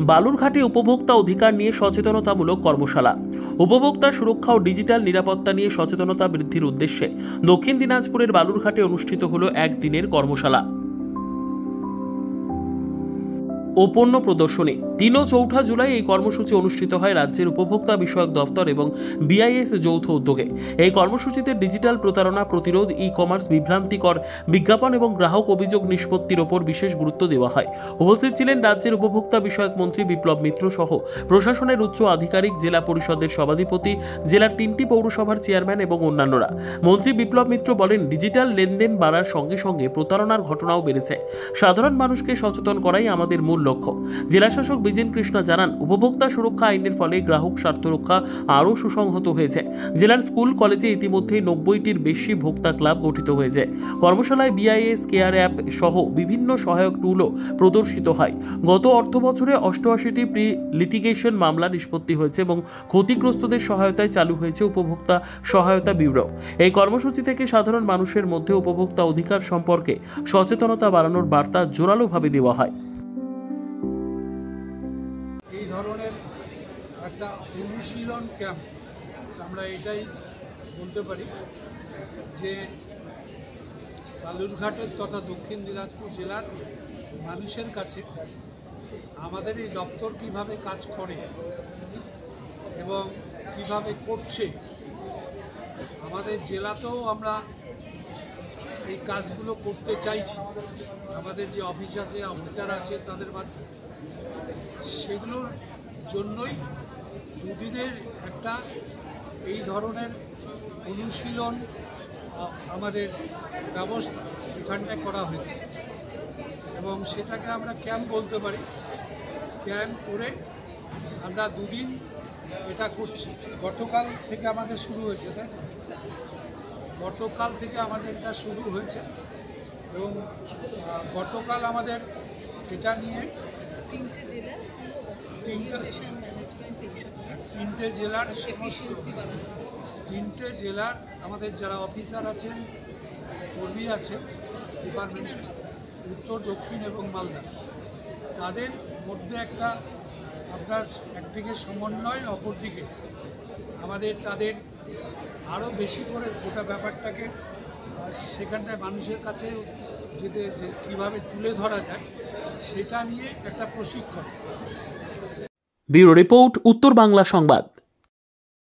বালুরঘাটে উপভোক্তা অধিকার নিয়ে সচেতনতামূলক কর্মশালা। উপভোক্তা সুরক্ষা ও ডিজিটাল নিরাপত্তা নিয়ে সচেতনতা বৃদ্ধির উদ্দেশ্যে দক্ষিণ দিনাজপুরের বালুরঘাটে অনুষ্ঠিত হলো একদিনের কর্মশালা ও পণ্য প্রদর্শনী। 3 ও 4 জুলাই এই কর্মসূচি অনুষ্ঠিত হয় রাজ্যের উপভোক্তা বিষয়ক দপ্তর এবং বিআইএস যৌথ উদ্যোগে। এই কর্মসূচিতে ডিজিটাল প্রতারণা প্রতিরোধ, ই-কমার্স, বিভ্রান্তিকর বিজ্ঞাপন এবং গ্রাহক অভিযোগ নিষ্পত্তির ওপর বিশেষ গুরুত্ব দেওয়া হয়। উপস্থিত ছিলেন রাজ্যের উপভোক্তা বিষয়ক মন্ত্রী বিপ্লব মিত্র সহ প্রশাসনের উচ্চ আধিকারিক, জেলা পরিষদের সভাধিপতি, জেলার 3টি পৌরসভার চেয়ারম্যান এবং অন্যান্যরা। মন্ত্রী বিপ্লব মিত্র বলেন, ডিজিটাল লেনদেন বাড়ার সঙ্গে সঙ্গে প্রতারণার ঘটনাও বেড়েছে। সাধারণ মানুষকে সচেতন করাই আমাদের মূল লক্ষ্য। জেলাশাসক বিজেন কৃষ্ণা জানান, উপভোক্তা সুরক্ষা আইনের ফলে গ্রাহক স্বার্থ রক্ষা আরও সুসংহত হয়েছে। জেলার স্কুল কলেজে ইতিমধ্যে 90টির বেশি ভোক্তা ক্লাব গঠিত হয়েছে। কর্মশালায় বিআইএস কেয়ার অ্যাপ সহ বিভিন্ন সহায়ক টুলও প্রদর্শিত হয়। গত অর্থ বছরে 88টি প্রি লিটিগেশন মামলা নিষ্পত্তি হয়েছে এবং ক্ষতিগ্রস্তদের সহায়তায় চালু হয়েছে উপভোক্তা সহায়তা ব্যুরো। এই কর্মসূচি থেকে সাধারণ মানুষের মধ্যে উপভোক্তা অধিকার সম্পর্কে সচেতনতা বাড়ানোর বার্তা জোরালোভাবে দেওয়া হয়। এই ধরনের একটা অনুশীলন ক্যাম্প, আমরা এটাই বলতে পারি যে বালুরঘাটের তথা দক্ষিণ দিনাজপুর জেলার মানুষের কাছে আমাদের এই দপ্তর কিভাবে কাজ করে এবং কিভাবে করছে, আমাদের জেলাতেও আমরা এই কাজগুলো করতে চাইছি। আমাদের যে অফিসার আছে তাদের মাধ্যমে সেগুলোর জন্যই দুদিনের একটা এই ধরনের অনুশীলন আমাদের ব্যবস্থা এখানটায় করা হয়েছে এবং সেটাকে আমরা ক্যাম্প বলতে পারি। ক্যাম্প করে আমরা দুদিন এটা করছি। গতকাল থেকে আমাদের শুরু হয়েছে, তাই না? গতকাল থেকে আমাদের এটা শুরু হয়েছে এবং গতকাল আমাদের এটা নিয়ে তিনটে জেলার আমাদের যারা অফিসার আছেন, কর্মী আছেন ডিপার্টমেন্টে, উত্তর, দক্ষিণ এবং মালদা, তাদের মধ্যে একটা আপনার একদিকে সমন্বয়, অপরদিকে আমাদের তাদের আরও বেশি করে গোটা ব্যাপারটাকে সেখানটায় মানুষের কাছে যেতে যে কীভাবে তুলে ধরা যায় সেটা নিয়ে একটা প্রশিক্ষণ। ব্যুরো রিপোর্ট, উত্তর বাংলা সংবাদ।